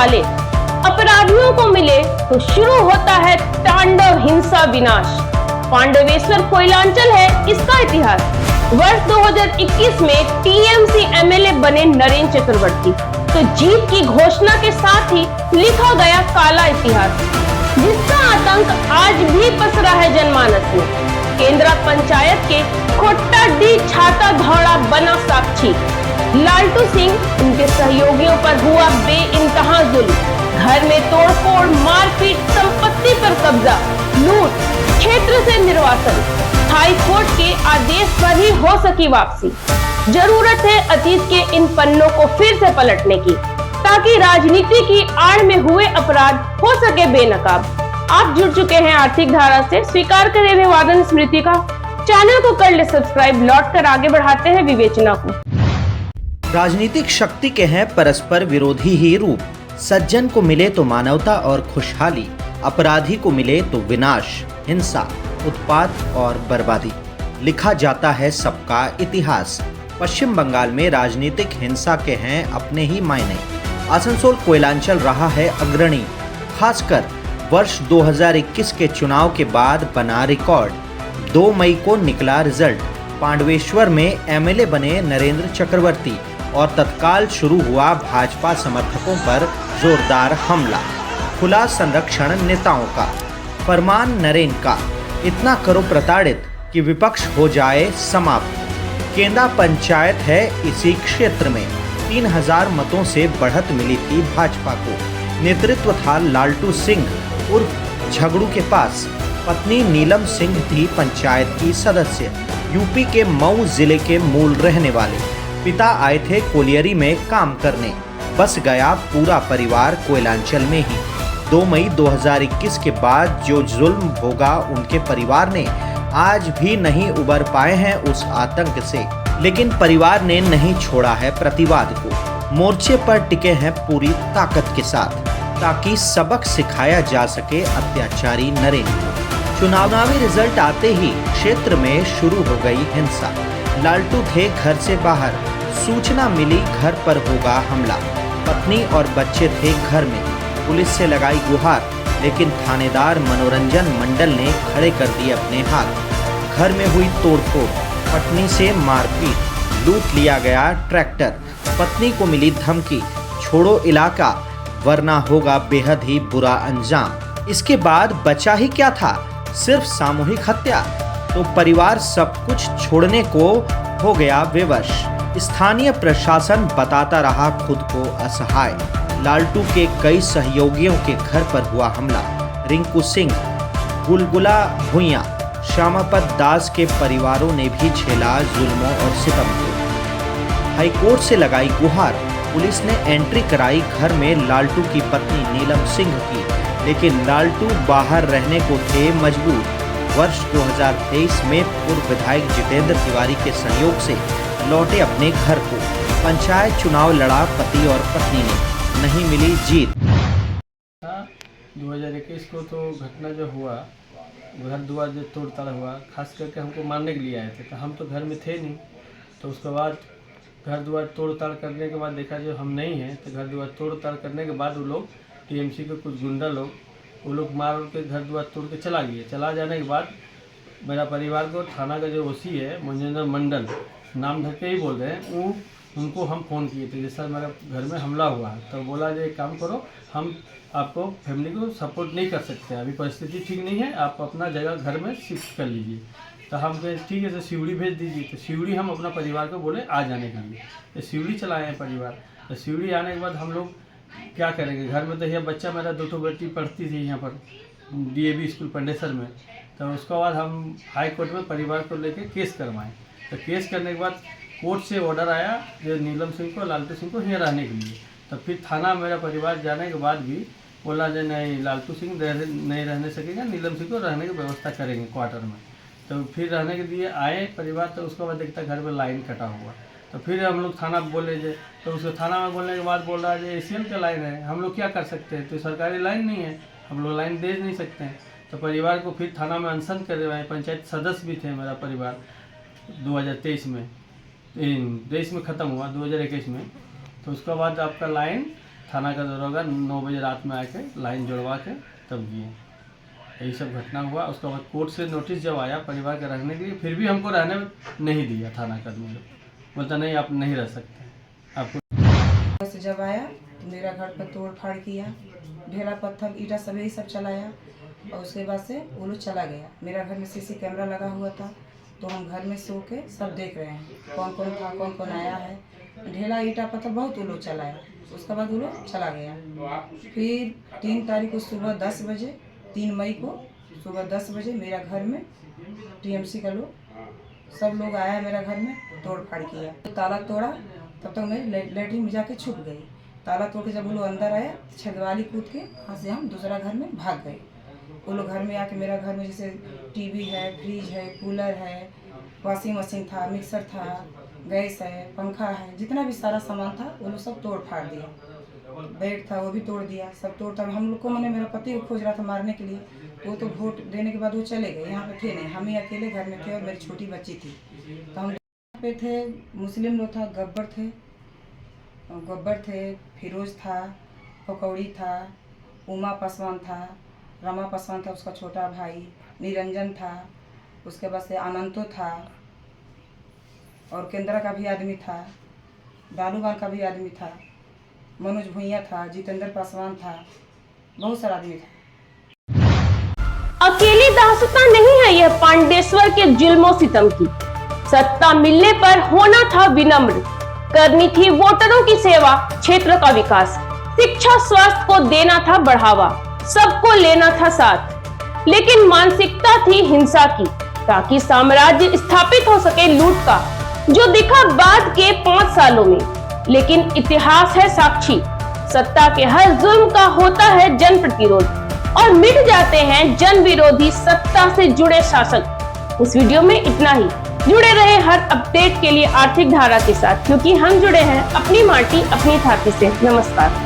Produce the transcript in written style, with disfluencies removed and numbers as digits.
वाले अपराधियों को मिले तो शुरू होता है तांडव हिंसा विनाश। पांडवेश्वर कोयलांचल है इसका इतिहास। वर्ष 2021 में टीएमसी एमएलए बने नरेंद्र चक्रवर्ती, तो जीत की घोषणा के साथ ही लिखा गया काला इतिहास, जिसका आतंक आज भी पसरा है जनमानस में। केंद्रा पंचायत के खोट्टाडी छाता धौड़ा बना साक्षी। लालटू सिंह उनके सहयोगियों पर हुआ बेइंतहा जुल्म, घर में तोड़फोड़, मारपीट, संपत्ति पर कब्जा, लूट, क्षेत्र से निर्वासन। हाई कोर्ट के आदेश पर ही हो सकी वापसी। जरूरत है अतीत के इन पन्नों को फिर से पलटने की, ताकि राजनीति की आड़ में हुए अपराध हो सके बेनकाब। आप जुड़ चुके हैं आर्थिक धारा से, स्वीकार करें अभिवादन स्मृति का। चैनल को कर ले सब्सक्राइब, लौट कर आगे बढ़ाते हैं विवेचना को। राजनीतिक शक्ति के हैं परस्पर विरोधी ही रूप। सज्जन को मिले तो मानवता और खुशहाली, अपराधी को मिले तो विनाश, हिंसा, उत्पात और बर्बादी। लिखा जाता है सबका इतिहास। पश्चिम बंगाल में राजनीतिक हिंसा के हैं अपने ही मायने। आसनसोल कोयलांचल रहा है अग्रणी, खासकर वर्ष 2021 के चुनाव के बाद बना रिकॉर्ड। 2 मई को निकला रिजल्ट। पांडवेश्वर में एमएलए बने नरेंद्र चक्रवर्ती और तत्काल शुरू हुआ भाजपा समर्थकों पर जोरदार हमला। खुला संरक्षण नेताओं का, फरमान नरेन का, इतना करो प्रताड़ित कि विपक्ष हो जाए समाप्त। केंद्रा पंचायत है इसी क्षेत्र में। 3000 मतों से बढ़त मिली थी भाजपा को। नेतृत्व था लालटू सिंह उर्फ झगड़ू के पास। पत्नी नीलम सिंह थी पंचायत की सदस्य, यूपी के मऊ जिले के मूल रहने वाले। पिता आए थे कोलियरी में काम करने। बस गया पूरा परिवार कोयलांचल में ही। 2 मई 2021 के बाद जो जुल्म भोगा उनके परिवार ने, आज भी नहीं उबर पाए हैं उस आतंक से। लेकिन परिवार ने नहीं छोड़ा है प्रतिवाद को। मोर्चे पर टिके हैं पूरी ताकत के साथ, ताकि सबक सिखाया जा सके अत्याचारी नरेन को। चुनावी रिजल्ट आते ही क्षेत्र में शुरू हो गई हिंसा। लालटू थे घर से बाहर, सूचना मिली घर पर होगा हमला। पत्नी और बच्चे थे घर में। पुलिस से लगाई गुहार, लेकिन थानेदार मनोरंजन मंडल ने खड़े कर दिए अपने हाथ। घर में हुई तोड़फोड़, पत्नी से मारपीट, लूट लिया गया ट्रैक्टर। पत्नी को मिली धमकी, छोड़ो इलाका वरना होगा बेहद ही बुरा अंजाम। इसके बाद बचा ही क्या था, सिर्फ सामूहिक हत्या। तो परिवार सब कुछ छोड़ने को हो गया बेवश। स्थानीय प्रशासन बताता रहा खुद को असहाय। लालटू के कई सहयोगियों के घर पर हुआ हमला। रिंकू सिंह, गुलगुला भुइयां, श्यामापत दास के परिवारों ने भी झेला जुल्मों और सितम को। हाईकोर्ट से लगाई गुहार। पुलिस ने एंट्री कराई घर में लालटू की पत्नी नीलम सिंह की, लेकिन लालटू बाहर रहने को थे मजबूर। वर्ष 2023 में पूर्व विधायक जितेंद्र तिवारी के सहयोग से लौटे अपने घर को। पंचायत चुनाव लड़ा पति और पत्नी ने, नहीं मिली जीत। 2021 को तो घटना जो हुआ, घर द्वार जो तोड़ताड़ हुआ, खास करके हमको मारने के लिए आए थे। तो हम तो घर में थे नहीं। तो उसके बाद घर द्वार तोड़ ताड़ करने के बाद देखा जो हम नहीं हैं, तो घर द्वार तोड़ ताड़ करने के बाद वो लोग टीएमसी के कुछ गुंडा लोग, वो लोग मार के घर द्वार तोड़ के चला गए। चला जाने के बाद मेरा परिवार को थाना का जो ओसी है मनोरंजन मंडल, नाम धर के ही बोल रहे हैं, उनको हम फ़ोन किए थे जैसा मेरा घर में हमला हुआ है। तो बोला जो एक काम करो, हम आपको फैमिली को सपोर्ट नहीं कर सकते, अभी परिस्थिति ठीक नहीं है, आप अपना जगह घर में शिफ्ट कर लीजिए। तो हम कहे ठीक है, तो सिवड़ी भेज दीजिए। तो सिवड़ी हम अपना परिवार को बोले आ जाने के लिए। तो सिवड़ी चलाए हैं परिवार। तो सिवड़ी आने के बाद हम लोग क्या करेंगे, घर में तो यह बच्चा मेरा 2 बेटी पढ़ती थी यहाँ पर DAV स्कूल पंडेसर में। तो उसके बाद हम हाई कोर्ट में परिवार को लेके केस करवाएं। तो केस करने के बाद कोर्ट से ऑर्डर आया जो नीलम सिंह को, लालटू सिंह को यहाँ रहने के लिए। तो फिर थाना मेरा परिवार जाने के बाद भी बोला जो नहीं, लालटू सिंह नहीं रहने सकेगा, नीलम सिंह को रहने की व्यवस्था करेंगे क्वार्टर में। तो फिर रहने के लिए आए परिवार। तो उसके बाद देखता घर में लाइन कटा हुआ। तो फिर हम लोग थाना बोले जे, तो उसको थाना में बोलने के बाद बोल रहा है ACM का लाइन है, हम लोग क्या कर सकते हैं, तो सरकारी लाइन नहीं है, हम लोग लाइन दे नहीं सकते हैं। तो परिवार को फिर थाना में अनशन करवाए। पंचायत सदस्य भी थे मेरा परिवार 2023 में ख़त्म हुआ 2021 में। तो उसके बाद आपका लाइन थाना का दरोगा 9 बजे रात में आके लाइन जोड़वा के तब दिए। यही सब घटना हुआ। उसके बाद कोर्ट से नोटिस जब आया परिवार के रहने के लिए, फिर भी हमको रहने नहीं दिया थाना कर्मी लोग। बोलता नहीं आप नहीं रह सकते, आपको। से जब आया तो मेरा घर पर तोड़ फाड़ किया, ढेला पत्थर ईटा सब यही सब चलाया और उसके बाद से वो लोग चला गया। मेरा घर में सीसी कैमरा लगा हुआ था तो हम घर में सो के सब देख रहे हैं कौन कौन था, कौन कौन आया है। ढेला ईटा पत्थर बहुत वो लोग चलाया। उसके बाद वो लोग चला गया। फिर 3 तारीख को सुबह 10 बजे 3 मई को सुबह 10 बजे मेरा घर में टीएमसी का लोग सब लोग आया मेरा घर में, तोड़ फाड़ किया। तो ताला तोड़ा, तब तक मैं लेटरिन में जाके छुप गई। ताला तोड़ के जब वो लोग अंदर आया छतवाली कूद के वहाँ से हम दूसरा घर में भाग गए। वो लोग घर में आके मेरा घर में जैसे टीवी है, फ्रिज है, कूलर है, वॉशिंग मशीन था, मिक्सर था, गैस है, पंखा है, जितना भी सारा सामान था वो लोग सब तोड़ फाड़ दिया। बेड था वो भी तोड़ दिया, सब तोड़। तब हम लोग को मैंने मेरा पति को खोज रहा था मारने के लिए, वो तो वोट देने के बाद वो चले गए, यहाँ पे थे नहीं। हम ही अकेले घर में थे और मेरी छोटी बच्ची थी। तो हम पे थे, मुस्लिम लोग था, गब्बर थे, फिरोज था, पकौड़ी था, उमा पासवान था, रमा पासवान था उसका छोटा भाई, निरंजन था, उसके बाद से अनंतो था और केंद्रा का भी आदमी था, डालूवाल का भी आदमी था, मनोज भुइया था, जितेंद्र पासवान था, बहुत सारा आदमी था। अकेली दास्तां नहीं है यह पांडेश्वर के जुल्मों सितम की। सत्ता मिलने पर होना था विनम्र, करनी थी वोटरों की सेवा, क्षेत्र का विकास, शिक्षा स्वास्थ्य को देना था बढ़ावा, सबको लेना था साथ। लेकिन मानसिकता थी हिंसा की, ताकि साम्राज्य स्थापित हो सके लूट का, जो दिखा बाद के 5 सालों में। लेकिन इतिहास है साक्षी, सत्ता के हर जुल्म का होता है जन प्रतिरोध और मिट जाते हैं जन विरोधी सत्ता से जुड़े शासक। इस वीडियो में इतना ही। जुड़े रहे हर अपडेट के लिए आर्थिक धारा के साथ, क्योंकि हम जुड़े हैं अपनी माटी अपनी छाती से। नमस्कार।